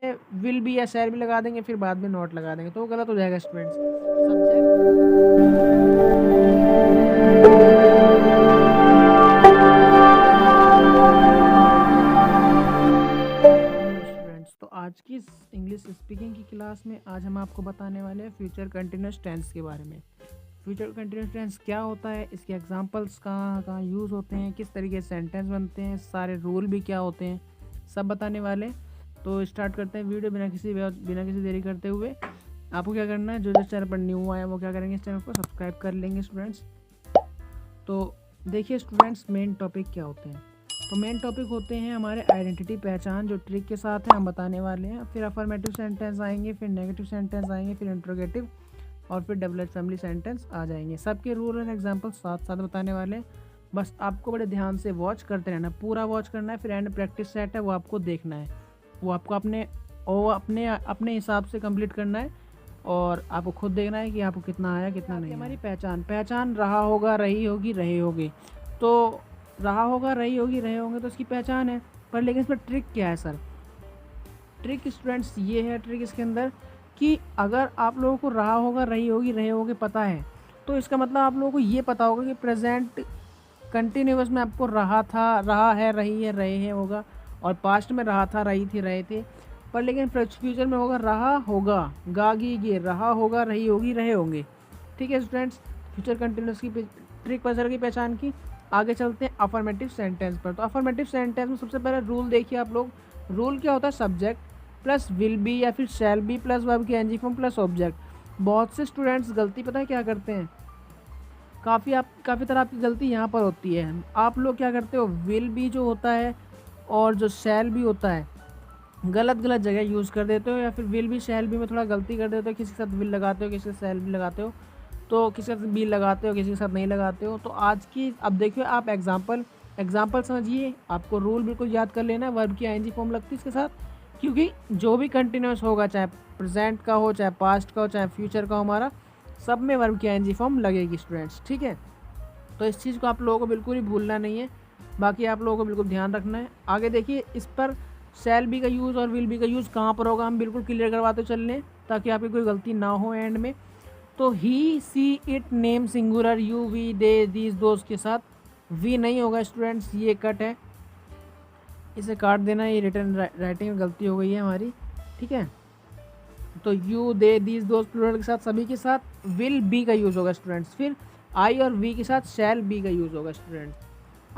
Will भी या शैल भी लगा देंगे, फिर बाद में नॉट लगा देंगे, तो वो गलत हो जाएगा स्टूडेंट्स। स्टूडेंट्स, तो आज की इंग्लिश स्पीकिंग की क्लास में आज हम आपको बताने वाले हैं फ्यूचर कंटिन्यूस टेंस के बारे में। फ्यूचर कंटिन्यूस टेंस क्या होता है, इसके एग्जांपल्स कहाँ कहाँ यूज़ होते हैं, किस तरीके से सेंटेंस बनते हैं, सारे रूल भी क्या होते हैं, सब बताने वाले। तो स्टार्ट करते हैं वीडियो बिना किसी देरी करते हुए। आपको क्या करना है, जो चैनल पर न्यू आया वो क्या करेंगे, इस चैनल को सब्सक्राइब कर लेंगे स्टूडेंट्स। तो देखिए स्टूडेंट्स, मेन टॉपिक क्या होते हैं। तो मेन टॉपिक होते हैं हमारे आइडेंटिटी, पहचान, जो ट्रिक के साथ है हम बताने वाले हैं। फिर अफर्मेटिव सेंटेंस आएंगे, फिर नेगेटिव सेंटेंस आएंगे, फिर इंट्रोगेटिव, और फिर डबल फैमिली सेंटेंस आ जाएंगे। सबके रूल और एग्जांपल साथ साथ बताने वाले हैं। बस आपको बड़े ध्यान से वॉच करते रहना, पूरा वॉच करना है। फिर एंड प्रैक्टिस सेट है वो आपको देखना है, वो आपको अपने हिसाब से कंप्लीट करना है, और आपको खुद देखना है कि आपको कितना आया कितना नहीं। हमारी पहचान रहा होगा, रही होगी, रहे होगे। तो रहा होगा, रही होगी, रहे होंगे, तो इसकी पहचान है। पर लेकिन इसमें ट्रिक क्या है सर? ट्रिक स्टूडेंट्स ये है, ट्रिक इसके अंदर कि अगर आप लोगों को रहा होगा, रही होगी, रहे होगे पता है, तो इसका मतलब आप लोगों को ये पता होगा कि प्रेजेंट कंटिन्यूअस में आपको रहा था, रहा है, रही है, रहे हैं होगा, और पास्ट में रहा था, रही थी, रहे थे। पर लेकिन फ्यूचर में होगा रहा होगा, गागी गे, रहा होगा, रही होगी, रहे होंगे। ठीक है स्टूडेंट्स, फ्यूचर कंटिन्यूस की ट्रिक पता की पहचान की। आगे चलते हैं अफर्मेटिव सेंटेंस पर। तो अफर्मेटिव सेंटेंस में सबसे पहले रूल देखिए आप लोग। रूल क्या होता है? सब्जेक्ट प्लस विल बी या फिर शैल बी प्लस वर्ब की एनजी फॉर्म प्लस ऑब्जेक्ट। बहुत से स्टूडेंट्स गलती पता है क्या करते हैं, काफ़ी तरह की गलती यहाँ पर होती है। आप लोग क्या करते हो, विल बी जो होता है और जो शैल भी होता है गलत जगह यूज़ कर देते हो, या फिर विल भी शैल भी में थोड़ा गलती कर देते हो। किसी के साथ विल लगाते हो, किसी के साथ शैल भी लगाते हो, तो किसी के साथ बी लगाते हो, किसी के साथ नहीं लगाते हो। तो आज की अब देखिए आप एग्जाम्पल समझिए। आपको रूल बिल्कुल याद कर लेना है। वर्ब की आईएनजी फॉर्म लगती है इसके साथ, क्योंकि जो भी कंटिन्यूस होगा, चाहे प्रेजेंट का हो, चाहे पास्ट का हो, चाहे फ्यूचर का हो, हमारा सब में वर्ब की आईएनजी फॉर्म लगेगी स्टूडेंट्स। ठीक है, तो इस चीज़ को आप लोगों को बिल्कुल ही भूलना नहीं है। बाकी आप लोगों को बिल्कुल ध्यान रखना है। आगे देखिए इस पर शैल बी का यूज़ और विल बी का यूज़ कहाँ पर होगा, हम बिल्कुल क्लियर करवाते चल लें ताकि आपकी कोई गलती ना हो एंड में। तो he, she, it, name singular, you, we, they, these, दोस्त के साथ वी नहीं होगा स्टूडेंट्स, ये कट है, इसे काट देना। ये रिटर्न राइटिंग में गलती हो गई है हमारी। ठीक है, तो यू, दे, दीज, दोस्त प्लूरल के साथ सभी के साथ विल बी का यूज़ होगा स्टूडेंट्स। फिर आई और वी के साथ शैल बी का यूज़ होगा स्टूडेंट्स।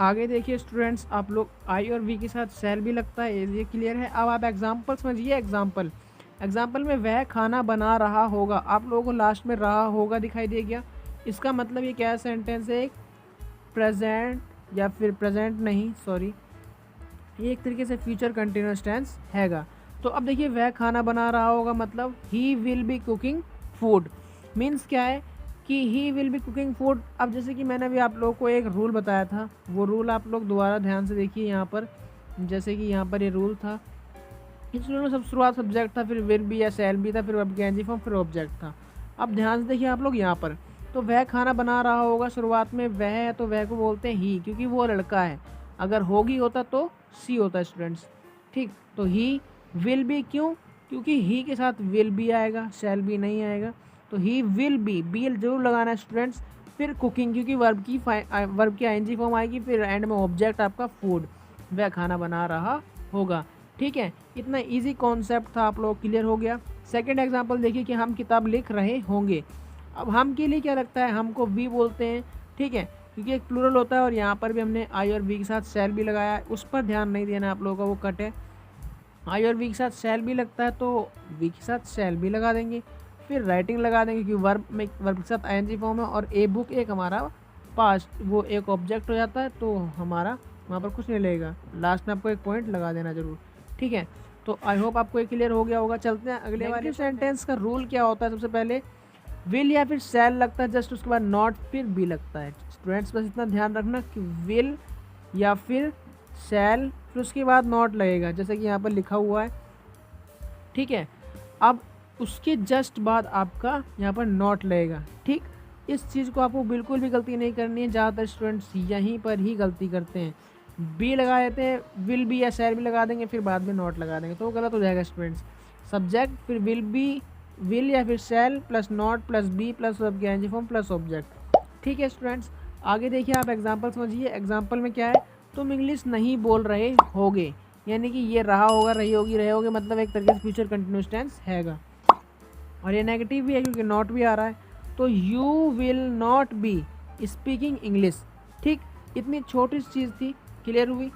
आगे देखिए स्टूडेंट्स, आप लोग आई और वी के साथ शैल भी लगता है, ये क्लियर है। अब आप एग्जाम्पल समझिए। एग्जाम्पल में वह खाना बना रहा होगा, आप लोगों को लास्ट में रहा होगा दिखाई दे गया। इसका मतलब ये क्या सेंटेंस है? एक प्रेजेंट, या फिर प्रेजेंट नहीं सॉरी, ये एक तरीके से फ्यूचर कंटिन्यूस टेंस हैगा। तो अब देखिए वह खाना बना रहा होगा, मतलब he will be cooking food. Means क्या है कि he will be cooking food. अब जैसे कि मैंने अभी आप लोगों को एक रूल बताया था, वो रूल आप लोग दोबारा ध्यान से देखिए यहाँ पर। जैसे कि यहाँ पर ये रूल था, इस रूल में सब शुरुआत सब्जेक्ट था, फिर विल बी या शैल बी था, फिर वर्ब की एनजी फॉर्म, फिर ऑब्जेक्ट था। अब ध्यान से देखिए आप लोग यहाँ पर। तो वह खाना बना रहा होगा, शुरुआत में वह है तो वह को बोलते हैं ही, क्योंकि वो लड़का है। अगर होगी होता तो सी होता है स्टूडेंट्स। ठीक, तो ही विल बी, क्यों? क्योंकि ही के साथ विल बी आएगा, शैल बी नहीं आएगा। तो ही विल बी जरूर लगाना है स्टूडेंट्स। फिर कुकिंग, क्योंकि वर्ब की आईएनजी फॉर्म आएगी, फिर एंड में ऑब्जेक्ट आपका फूड, वह खाना बना रहा होगा। ठीक है, इतना इजी कॉन्सेप्ट था, आप लोग क्लियर हो गया। सेकंड एग्जांपल देखिए कि हम किताब लिख रहे होंगे। अब हम के लिए क्या लगता है, हमको वी बोलते हैं। ठीक है, क्योंकि एक प्लूरल होता है, और यहाँ पर भी हमने आई और वी के साथ शैल भी लगाया है, उस पर ध्यान नहीं देना आप लोगों का, वो कट है। आई और वी के साथ शैल भी लगता है, तो वी के साथ शैल भी लगा देंगे। फिर राइटिंग लगा देंगे, क्योंकि वर्ब के साथ आईएनजी फॉर्म है, और ए बुक एक हमारा पास्ट, वो एक ऑब्जेक्ट हो जाता है, तो हमारा वहाँ पर कुछ नहीं लगेगा। लास्ट में आपको एक पॉइंट लगा देना जरूर। ठीक है, तो आई होप आपको ये क्लियर हो गया होगा। चलते हैं अगले वाले सेंटेंस का रूल क्या होता है। सबसे पहले विल या फिर शैल लगता है, जस्ट उसके बाद नॉट, फिर बी लगता है स्टूडेंट्स। बस इतना ध्यान रखना कि विल या फिर शैल, फिर उसके बाद नॉट लगेगा, जैसे कि यहाँ पर लिखा हुआ है। ठीक है, अब उसके जस्ट बाद आपका यहाँ पर नॉट लगेगा। ठीक, इस चीज़ को आपको बिल्कुल भी गलती नहीं करनी है। ज़्यादातर स्टूडेंट्स यहीं पर ही गलती करते हैं। बी लगा देते हैं, विल बी या शैल भी लगा देंगे, फिर बाद में नॉट लगा देंगे, तो वो गलत हो जाएगा स्टूडेंट्स। सब्जेक्ट फिर विल बी, विल या फिर shall plus not plus be plus verb की आईएनजी फॉर्म प्लस ऑब्जेक्ट। ठीक है स्टूडेंट्स, आगे देखिए आप एग्जांपल समझिए। एग्जांपल में क्या है, तुम इंग्लिश नहीं बोल रहे होगे, यानी कि ये रहा होगा, रही होगी, रहे होगे, मतलब एक तरीके से फ्यूचर कंटिन्यूस टेंस हैगा। और ये नेगेटिव भी है क्योंकि नॉट भी आ रहा है, तो you will not be speaking English. ठीक, इतनी छोटी सी चीज़ थी, क्लियर हुई।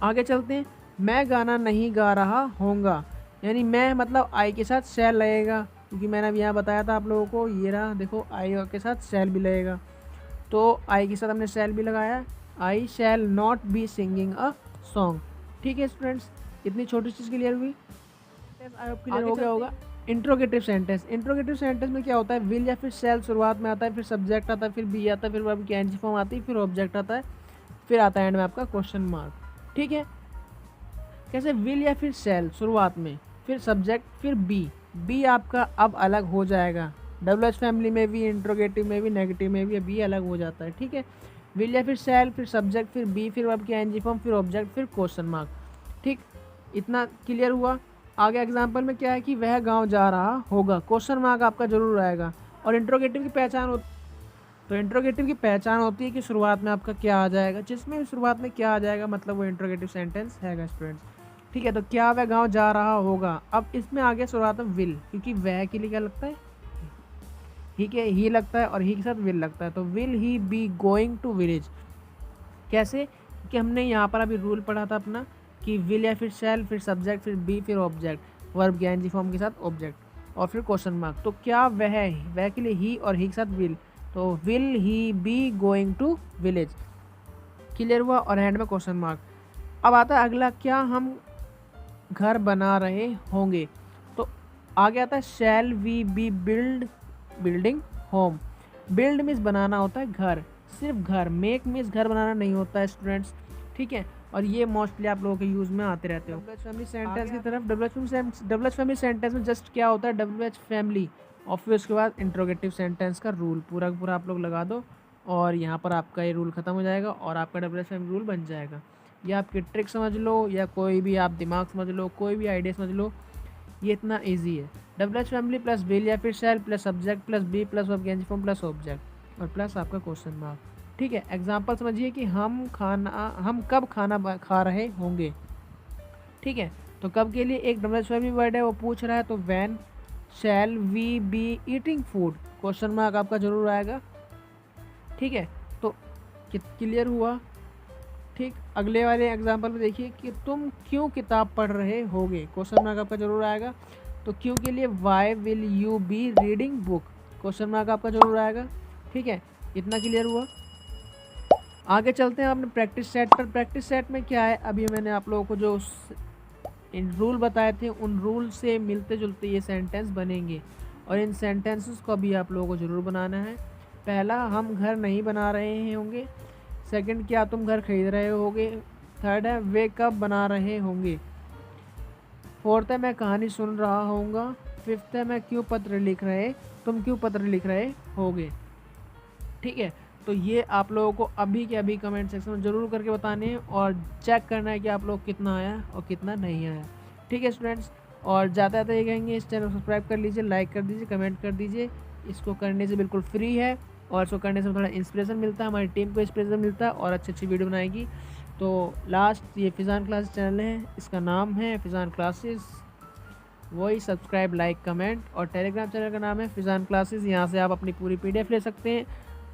आगे चलते हैं। मैं गाना नहीं गा रहा होऊंगा, यानी मैं मतलब आई के साथ शैल लगेगा, क्योंकि मैंने अभी यहाँ बताया था आप लोगों को, ये रहा देखो, आई के साथ शैल भी लगेगा, तो आई के साथ हमने शैल भी लगाया। I shall not be singing a song. ठीक है स्टूडेंट्स, इतनी छोटी चीज़ क्लियर हुई, आई होप क्लियर हो गया होगा। इंट्रोगेटिव सेंटेंस, इंट्रोगेटिव सेंटेंस में क्या होता है, विल या फिर शैल शुरुआत में आता है, फिर सब्जेक्ट आता है, फिर बी आता है, फिर वर्ब की आईएनजी फॉर्म आती है, फिर ऑब्जेक्ट आता है, फिर आता है एंड में आपका क्वेश्चन मार्क। ठीक है, कैसे, विल या फिर शैल शुरुआत में, फिर सब्जेक्ट, फिर बी। बी आपका अब अलग हो जाएगा, डब्ल्यू एच फैमिली में भी, इंट्रोगेटिव में भी, नेगेटिव में भी बी अलग हो जाता है। ठीक है, विल या फिर शैल, फिर सब्जेक्ट, फिर बी, फिर वर्ब की आईएनजी फॉर्म, फिर ऑब्जेक्ट, फिर क्वेश्चन मार्क। ठीक, इतना क्लियर हुआ। आगे एग्जाम्पल में क्या है कि वह गाँव जा रहा होगा, क्वेश्चन मार्क आपका जरूर आएगा। और इंट्रोगेटिव की पहचान होती, तो इंट्रोगेटिव की पहचान होती है कि शुरुआत में आपका क्या आ जाएगा, जिसमें भी शुरुआत में क्या आ जाएगा मतलब वो इंट्रोगेटिव सेंटेंस हैगा स्टूडेंट्स। ठीक है, तो क्या वह गांव जा रहा होगा, अब इसमें आ गया शुरुआत में विल, क्योंकि वह के लिए क्या लगता है, ही के ही लगता है और ही के साथ विल लगता है, तो will he be going to village. कैसे, कि हमने यहाँ पर अभी रूल पढ़ा था अपना कि विल या फिर शैल, फिर सब्जेक्ट, फिर बी, फिर ऑब्जेक्ट, वर्ब की आईएनजी फॉर्म के साथ ऑब्जेक्ट और फिर क्वेश्चन मार्क। तो क्या वह के लिए ही और ही के साथ विल, तो will he be going to village, clear हुआ। और एंड में क्वेश्चन मार्क। अब आता है अगला, क्या हम घर बना रहे होंगे, तो आगे आता है shall we be building home. Build means बनाना होता है घर, सिर्फ घर, मेक मीन्स घर बनाना नहीं होता है स्टूडेंट्स। ठीक है, और ये मोस्टली आप लोगों के यूज़ में आते रहते हो। डब्ल्यू एच फैमिली सेंटेंस की तरफ, डब्ल्यू एच फैमिली सेंटेंस में जस्ट क्या होता है, डब्ल्यू एच फैमिली और फिर उसके बाद इंट्रोगेटिव सेंटेंस का रूल पूरा पूरा आप लोग लगा दो, और यहाँ पर आपका ये रूल ख़त्म हो जाएगा और आपका डब्ल्यू एच फैमिली रूल बन जाएगा। ये आपकी ट्रिक समझ लो या कोई भी आप दिमाग समझ लो, कोई भी आइडिया समझ लो, ये इतना ईजी है। W H family plus will या फिर shall plus subject plus be plus verb की आईएनजी फॉर्म प्लस ऑब्जेक्ट और प्लस आपका क्वेश्चन मार्क। ठीक है, एग्जांपल समझिए कि हम कब खाना खा रहे होंगे। ठीक है, तो कब के लिए एक डब्ल्यू एच फैमिली वर्ड है, वो पूछ रहा है, तो when shall we be eating food, question mark आपका जरूर आएगा। ठीक है, तो क्लियर हुआ। ठीक, अगले वाले एग्जाम्पल में देखिए कि तुम क्यों किताब पढ़ रहे होगे, क्वेश्चन मार्क आपका जरूर आएगा। तो क्यों के लिए why will you be reading book, question mark आपका जरूर आएगा। ठीक है, इतना क्लियर हुआ। आगे चलते हैं अपने प्रैक्टिस सेट पर। प्रैक्टिस सेट में क्या है, अभी मैंने आप लोगों को जो इन रूल बताए थे उन रूल से मिलते जुलते ये सेंटेंस बनेंगे, और इन सेंटेंसेस को भी आप लोगों को ज़रूर बनाना है। पहला, हम घर नहीं बना रहे होंगे। सेकंड, क्या तुम घर खरीद रहे होगे। थर्ड है, वे कब बना रहे होंगे। फोर्थ है, मैं कहानी सुन रहा होऊंगा। फिफ्थ है, मैं क्यों पत्र लिख रहे, तुम क्यों पत्र लिख रहे होगे। ठीक है, तो ये आप लोगों को अभी के अभी कमेंट सेक्शन में ज़रूर करके बताने हैं और चेक करना है कि आप लोग कितना आया और कितना नहीं आया। ठीक है स्टूडेंट्स, और ज़्यादा ये कहेंगे इस चैनल को सब्सक्राइब कर लीजिए, लाइक कर दीजिए, कमेंट कर दीजिए। इसको करने से बिल्कुल फ्री है और इसको करने से थोड़ा इंस्पिरेशन मिलता है, हमारी टीम को इंस्पिरेशन मिलता है और अच्छी अच्छी वीडियो बनाएगी। तो लास्ट, ये फिजान क्लासेस चैनल है, इसका नाम है फिजान क्लासेस, वही सब्सक्राइब, लाइक, कमेंट। और टेलीग्राम चैनल का नाम है फिजान क्लासेस, यहाँ से आप अपनी पूरी पीडीएफ ले सकते हैं।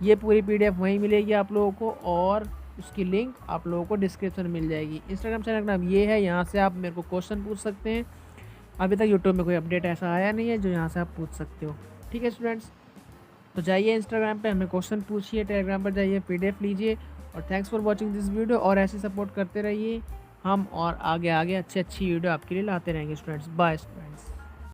ये पूरी पीडीएफ वहीं मिलेगी आप लोगों को और उसकी लिंक आप लोगों को डिस्क्रिप्शन में मिल जाएगी। इंस्टाग्राम चैनल का नाम ये है, यहाँ से आप मेरे को क्वेश्चन पूछ सकते हैं। अभी तक यूट्यूब में कोई अपडेट ऐसा आया नहीं है जो यहाँ से आप पूछ सकते हो। ठीक है स्टूडेंट्स, तो जाइए इंस्टाग्राम पे हमें क्वेश्चन पूछिए, टेलीग्राम पर जाइए, पीडीएफ लीजिए। और thanks for watching this video, और ऐसे सपोर्ट करते रहिए हम, और आगे आगे अच्छी अच्छी वीडियो आपके लिए लाते रहेंगे स्टूडेंट्स। Bye students.